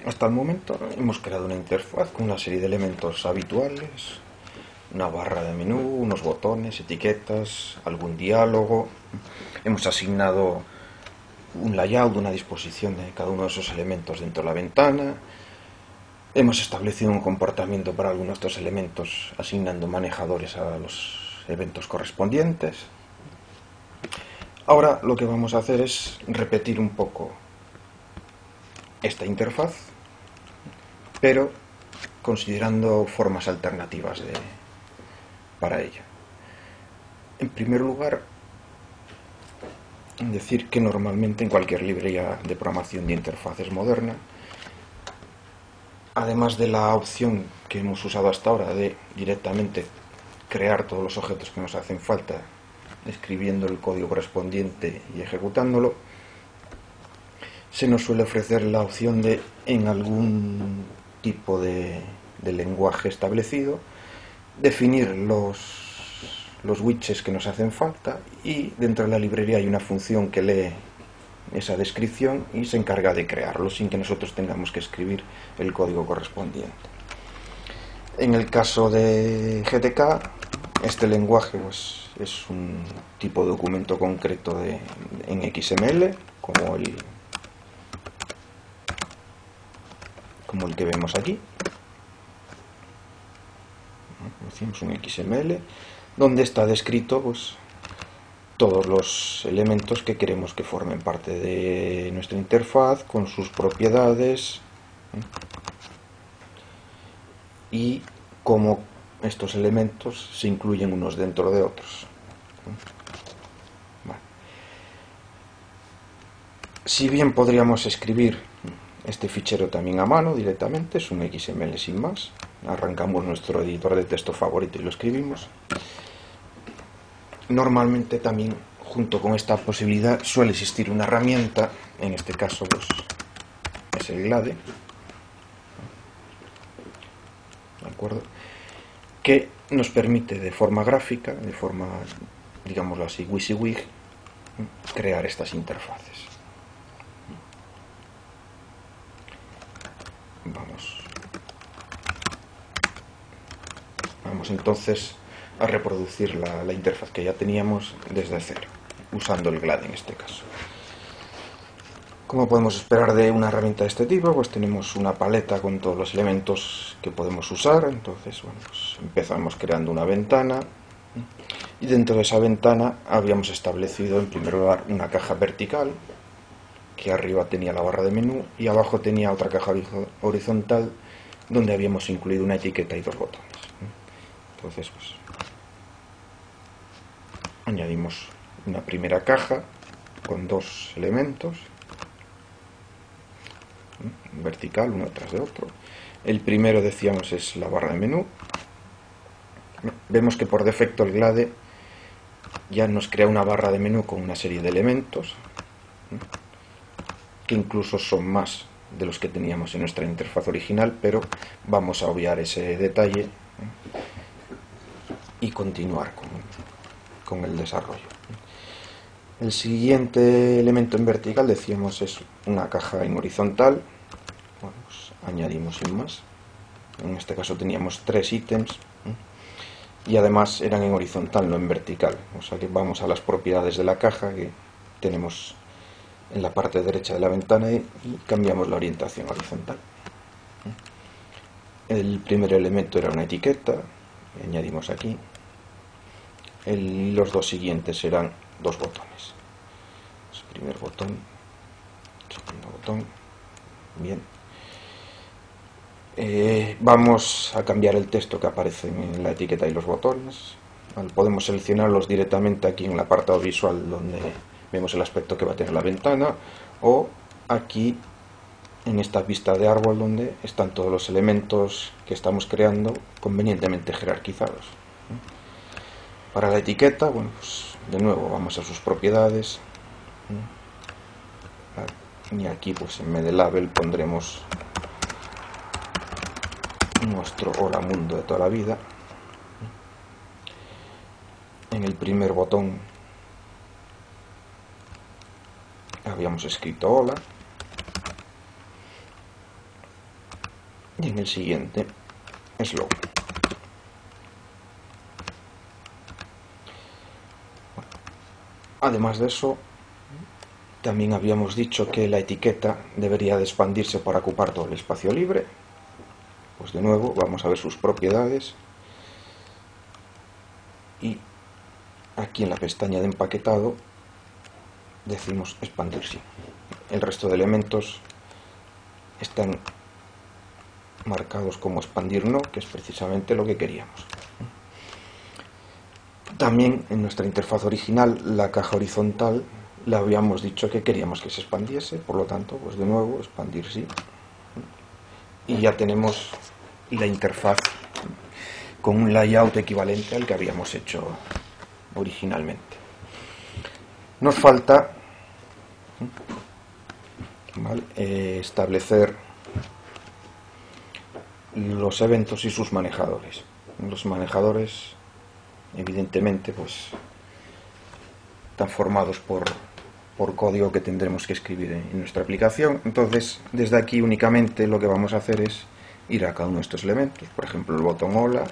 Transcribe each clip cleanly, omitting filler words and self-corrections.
Hasta el momento hemos creado una interfaz con una serie de elementos habituales, una barra de menú, unos botones, etiquetas, algún diálogo. Hemos asignado un layout, una disposición de cada uno de esos elementos dentro de la ventana. Hemos establecido un comportamiento para algunos de estos elementos, asignando manejadores a los eventos correspondientes. Ahora lo que vamos a hacer es repetir un poco esta interfaz, pero considerando formas alternativas para ello. En primer lugar, decir que normalmente en cualquier librería de programación de interfaces moderna, además de la opción que hemos usado hasta ahora de directamente crear todos los objetos que nos hacen falta, escribiendo el código correspondiente y ejecutándolo, se nos suele ofrecer la opción de, en algún tipo de lenguaje establecido, definir los widgets que nos hacen falta, y dentro de la librería hay una función que lee esa descripción y se encarga de crearlo sin que nosotros tengamos que escribir el código correspondiente. En el caso de GTK, este lenguaje pues, es un tipo de documento concreto en XML, como el que vemos aquí. Hacemos un XML donde está descrito pues, todos los elementos que queremos que formen parte de nuestra interfaz, con sus propiedades y cómo estos elementos se incluyen unos dentro de otros. Vale. Si bien podríamos escribir este fichero también a mano directamente, es un XML sin más. Arrancamos nuestro editor de texto favorito y lo escribimos. Normalmente también, junto con esta posibilidad, suele existir una herramienta, en este caso pues, es el Glade, ¿de acuerdo?, que nos permite de forma gráfica, de forma, digámoslo así, WYSIWYG, crear estas interfaces. Vamos entonces a reproducir la interfaz que ya teníamos desde cero, usando el Glade en este caso. ¿Cómo podemos esperar de una herramienta de este tipo? Pues tenemos una paleta con todos los elementos que podemos usar. Entonces, bueno, pues empezamos creando una ventana, y dentro de esa ventana habíamos establecido en primer lugar una caja vertical, que arriba tenía la barra de menú y abajo tenía otra caja horizontal donde habíamos incluido una etiqueta y dos botones. Entonces, pues añadimos una primera caja con dos elementos, vertical, uno tras de otro. El primero, decíamos, es la barra de menú. Vemos que por defecto el Glade ya nos crea una barra de menú con una serie de elementos que incluso son más de los que teníamos en nuestra interfaz original, pero vamos a obviar ese detalle y continuar con el desarrollo. El siguiente elemento en vertical, decíamos, es una caja en horizontal. Bueno, pues añadimos sin más. En este caso teníamos 3 ítems y además eran en horizontal, no en vertical. O sea que vamos a las propiedades de la caja que tenemos en la parte derecha de la ventana y cambiamos la orientación horizontal. El primer elemento era una etiqueta, añadimos aquí. Los dos siguientes serán dos botones. Primer botón, segundo botón. Bien. Vamos a cambiar el texto que aparece en la etiqueta y los botones. Podemos seleccionarlos directamente aquí en el apartado visual donde vemos el aspecto que va a tener la ventana, o aquí en esta vista de árbol donde están todos los elementos que estamos creando convenientemente jerarquizados. Para la etiqueta, bueno, pues de nuevo vamos a sus propiedades y aquí pues en vez de label pondremos nuestro hola mundo de toda la vida. En el primer botón habíamos escrito hola, y en el siguiente slow. Además de eso, también habíamos dicho que la etiqueta debería de expandirse para ocupar todo el espacio libre. Pues de nuevo vamos a ver sus propiedades y aquí en la pestaña de empaquetado decimos expandir sí. El resto de elementos están marcados como expandir no, que es precisamente lo que queríamos. También en nuestra interfaz original la caja horizontal le habíamos dicho que queríamos que se expandiese, por lo tanto, pues de nuevo expandir sí. Y ya tenemos la interfaz con un layout equivalente al que habíamos hecho originalmente. Nos falta establecer los eventos y sus manejadores. Los manejadores, evidentemente, pues están formados por código que tendremos que escribir en nuestra aplicación. Entonces, desde aquí únicamente lo que vamos a hacer es ir a cada uno de estos elementos, por ejemplo el botón hola,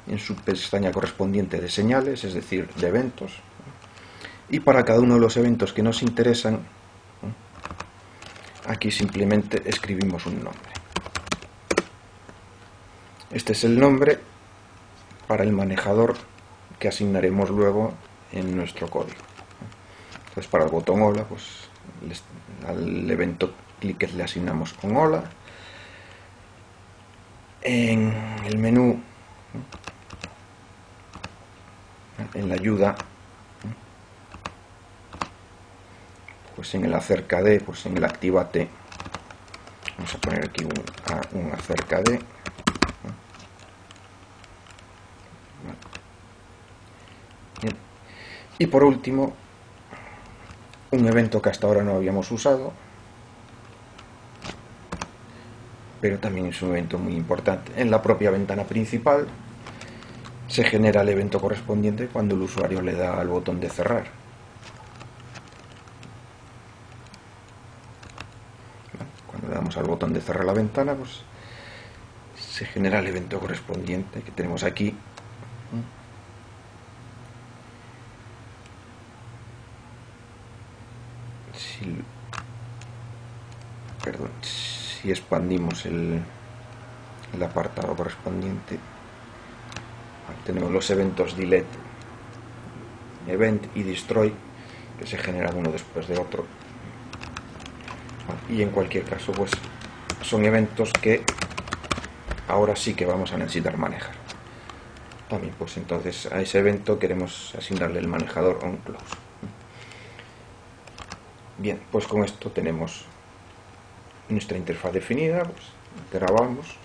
en su pestaña correspondiente de señales, es decir, de eventos, y para cada uno de los eventos que nos interesan, aquí simplemente escribimos un nombre. Este es el nombre para el manejador que asignaremos luego en nuestro código. Entonces, para el botón hola, pues al evento click le asignamos con hola. En el menú, en la ayuda, pues en el acerca de, pues en el actívate, vamos a poner aquí un acerca de. Bien. Y por último, un evento que hasta ahora no habíamos usado, pero también es un evento muy importante. En la propia ventana principal se genera el evento correspondiente cuando el usuario le da al botón de cerrar. Cuando le damos al botón de cerrar la ventana, pues se genera el evento correspondiente que tenemos aquí. Si expandimos el apartado correspondiente, tenemos los eventos delete, event y destroy, que se generan uno después de otro, y en cualquier caso pues son eventos que ahora sí que vamos a necesitar manejar. También pues entonces a ese evento queremos asignarle el manejador onClose. Bien, pues con esto tenemos nuestra interfaz definida, pues grabamos.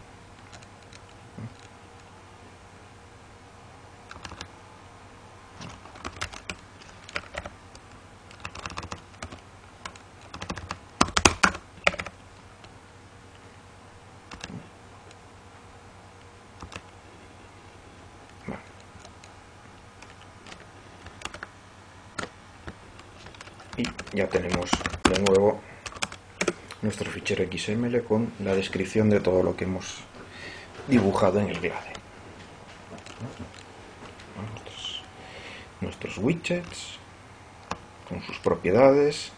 Y ya tenemos de nuevo nuestro fichero XML con la descripción de todo lo que hemos dibujado en el glade. Nuestros widgets con sus propiedades,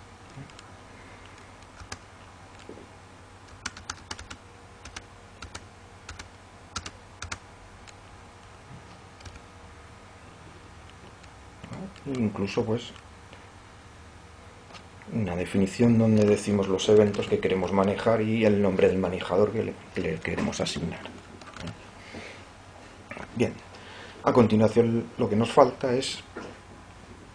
e incluso pues una definición donde decimos los eventos que queremos manejar y el nombre del manejador que le queremos asignar. Bien, a continuación lo que nos falta es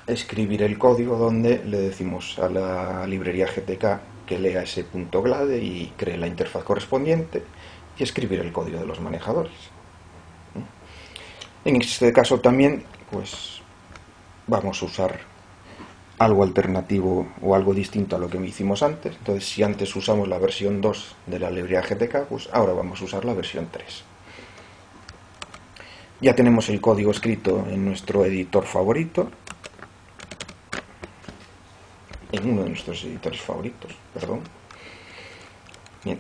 escribir el código donde le decimos a la librería GTK que lea ese .glade y cree la interfaz correspondiente y escribir el código de los manejadores. En este caso también pues vamos a usar algo alternativo o algo distinto a lo que hicimos antes. Entonces, si antes usamos la versión 2 de la librería GTK, pues ahora vamos a usar la versión 3. Ya tenemos el código escrito en nuestro editor favorito, en uno de nuestros editores favoritos, perdón. Bien.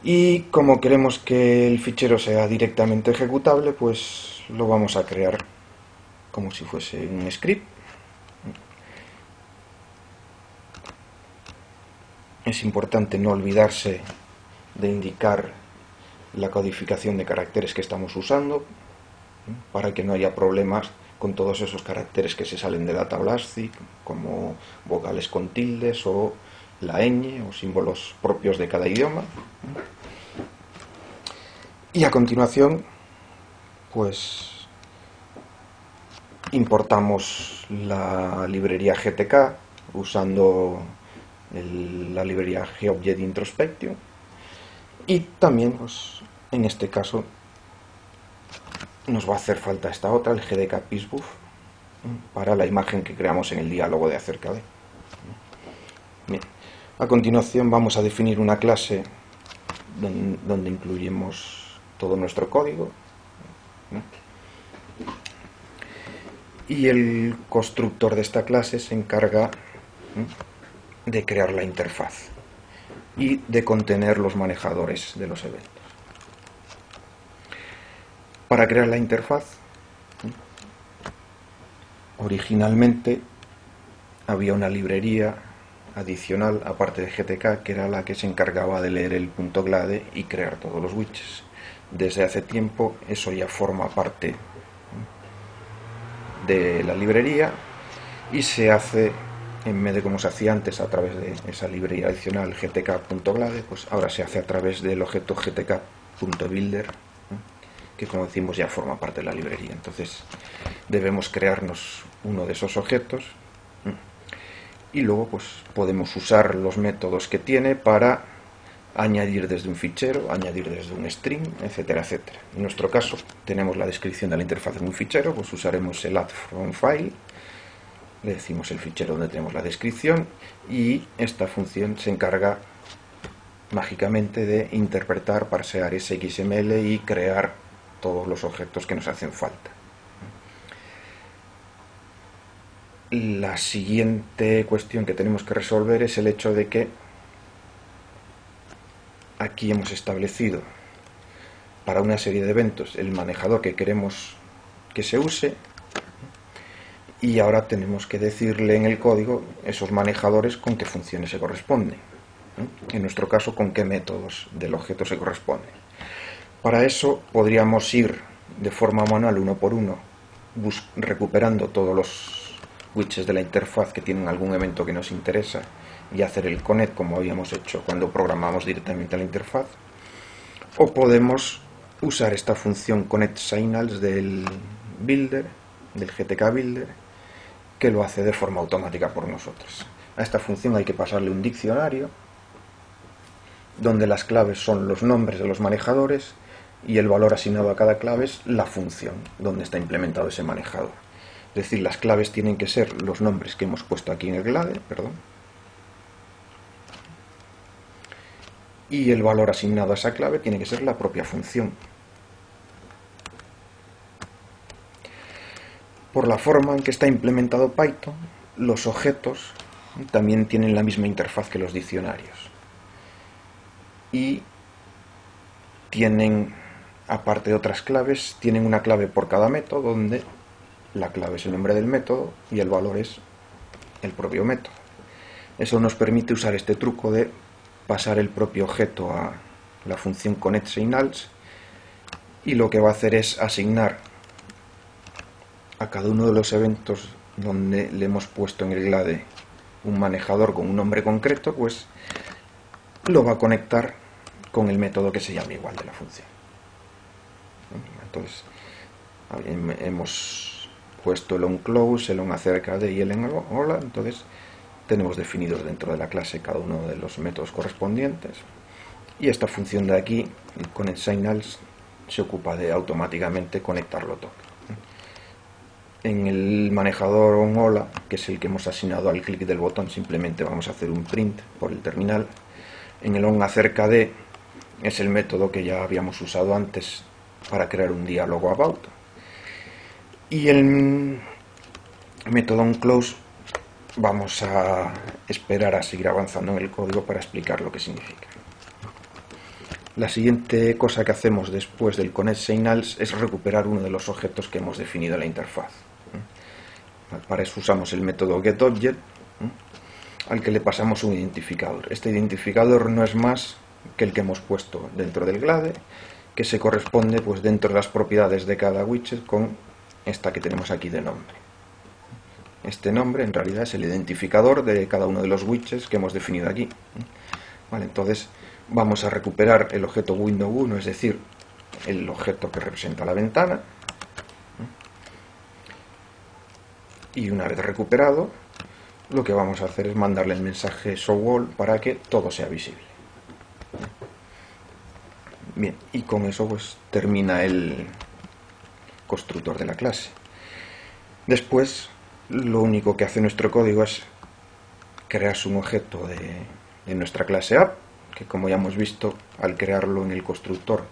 Y como queremos que el fichero sea directamente ejecutable, pues lo vamos a crear como si fuese un script. Es importante no olvidarse de indicar la codificación de caracteres que estamos usando para que no haya problemas con todos esos caracteres que se salen de la tabla ASCII, como vocales con tildes o la ñ o símbolos propios de cada idioma. Y a continuación, pues importamos la librería GTK usando la librería GObject Introspection, y también, pues, en este caso nos va a hacer falta esta otra, el GDK Piecebuffer, para la imagen que creamos en el diálogo de acerca de. Bien. A continuación vamos a definir una clase donde incluimos todo nuestro código, y el constructor de esta clase se encarga de crear la interfaz y de contener los manejadores de los eventos. Para crear la interfaz, originalmente había una librería adicional, aparte de GTK, que era la que se encargaba de leer el .glade y crear todos los widgets. Desde hace tiempo eso ya forma parte de la librería y se hace, en vez de como se hacía antes a través de esa librería adicional gtk.glade, pues ahora se hace a través del objeto gtk.builder, que, como decimos, ya forma parte de la librería. Entonces debemos crearnos uno de esos objetos y luego pues podemos usar los métodos que tiene para añadir desde un fichero, añadir desde un string, etcétera, etcétera. En nuestro caso tenemos la descripción de la interfaz en un fichero, pues usaremos el add from file, le decimos el fichero donde tenemos la descripción, y esta función se encarga mágicamente de interpretar, parsear ese XML y crear todos los objetos que nos hacen falta. La siguiente cuestión que tenemos que resolver es el hecho de que aquí hemos establecido para una serie de eventos el manejador que queremos que se use, y ahora tenemos que decirle en el código esos manejadores con qué funciones se corresponden, en nuestro caso con qué métodos del objeto se corresponden. Para eso podríamos ir de forma manual, uno por uno, recuperando todos los widgets de la interfaz que tienen algún evento que nos interesa y hacer el connect como habíamos hecho cuando programamos directamente la interfaz, o podemos usar esta función connect signals del builder, del GTK builder, que lo hace de forma automática por nosotros. A esta función hay que pasarle un diccionario donde las claves son los nombres de los manejadores y el valor asignado a cada clave es la función donde está implementado ese manejador. Es decir, las claves tienen que ser los nombres que hemos puesto aquí en el glade, y el valor asignado a esa clave tiene que ser la propia función. Por la forma en que está implementado Python, los objetos también tienen la misma interfaz que los diccionarios. Y tienen, aparte de otras claves, tienen una clave por cada método, donde la clave es el nombre del método y el valor es el propio método. Eso nos permite usar este truco de pasar el propio objeto a la función connectSignals, y lo que va a hacer es asignar a cada uno de los eventos donde le hemos puesto en el glade un manejador con un nombre concreto, pues lo va a conectar con el método que se llama igual de la función. Entonces hemos puesto el onClose, el onAcercade y el enHola. Entonces tenemos definidos dentro de la clase cada uno de los métodos correspondientes, y esta función de aquí, el connectSignals, se ocupa de automáticamente conectarlo todo. En el manejador onHola, que es el que hemos asignado al clic del botón, simplemente vamos a hacer un print por el terminal. En el onAcercade es el método que ya habíamos usado antes para crear un diálogo about, y el método onClose vamos a esperar a seguir avanzando en el código para explicar lo que significa. La siguiente cosa que hacemos después del connect signals es recuperar uno de los objetos que hemos definido en la interfaz. Para eso usamos el método getObject, al que le pasamos un identificador. Este identificador no es más que el que hemos puesto dentro del glade, que se corresponde pues dentro de las propiedades de cada widget con esta que tenemos aquí de nombre. Este nombre en realidad es el identificador de cada uno de los widgets que hemos definido aquí. Vale, entonces vamos a recuperar el objeto window1, es decir, el objeto que representa la ventana. Y una vez recuperado, lo que vamos a hacer es mandarle el mensaje showAll para que todo sea visible. Bien, y con eso pues termina el constructor de la clase. Después, lo único que hace nuestro código es crearse un objeto de nuestra clase app, que como ya hemos visto, al crearlo en el constructor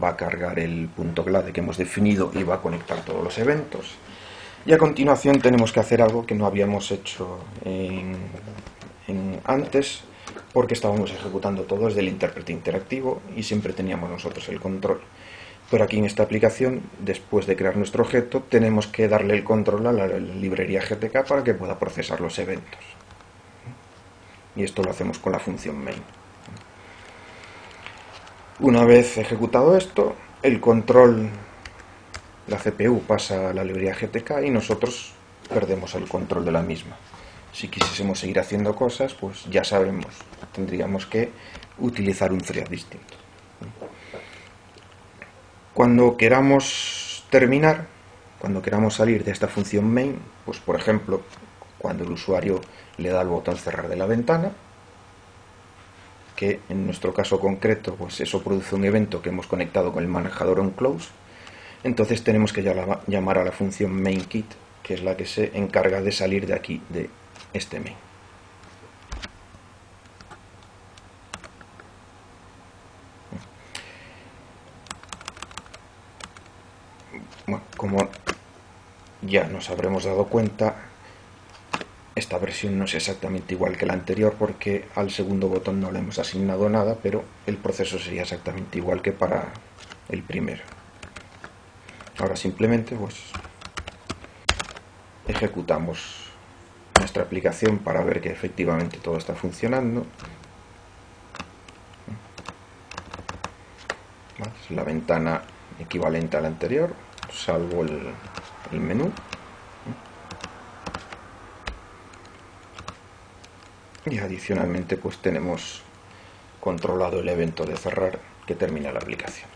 va a cargar el punto glade que hemos definido y va a conectar todos los eventos. Y a continuación tenemos que hacer algo que no habíamos hecho antes, porque estábamos ejecutando todo desde el intérprete interactivo y siempre teníamos nosotros el control. Pero aquí en esta aplicación, después de crear nuestro objeto, tenemos que darle el control a la librería GTK para que pueda procesar los eventos. Y esto lo hacemos con la función main. Una vez ejecutado esto, el control, la CPU pasa a la librería GTK y nosotros perdemos el control de la misma. Si quisiésemos seguir haciendo cosas, pues ya sabemos, tendríamos que utilizar un thread distinto. Cuando queramos terminar, cuando queramos salir de esta función main, pues por ejemplo, cuando el usuario le da al botón cerrar de la ventana, que en nuestro caso concreto, pues eso produce un evento que hemos conectado con el manejador onClose, entonces tenemos que llamar a la función mainKit, que es la que se encarga de salir de aquí, de este main. Bueno, como ya nos habremos dado cuenta, esta versión no es exactamente igual que la anterior porque al segundo botón no le hemos asignado nada, pero el proceso sería exactamente igual que para el primero. Ahora simplemente pues ejecutamos nuestra aplicación para ver que efectivamente todo está funcionando. Es la ventana equivalente a la anterior, salvo el menú. Y adicionalmente pues tenemos controlado el evento de cerrar que termina la aplicación.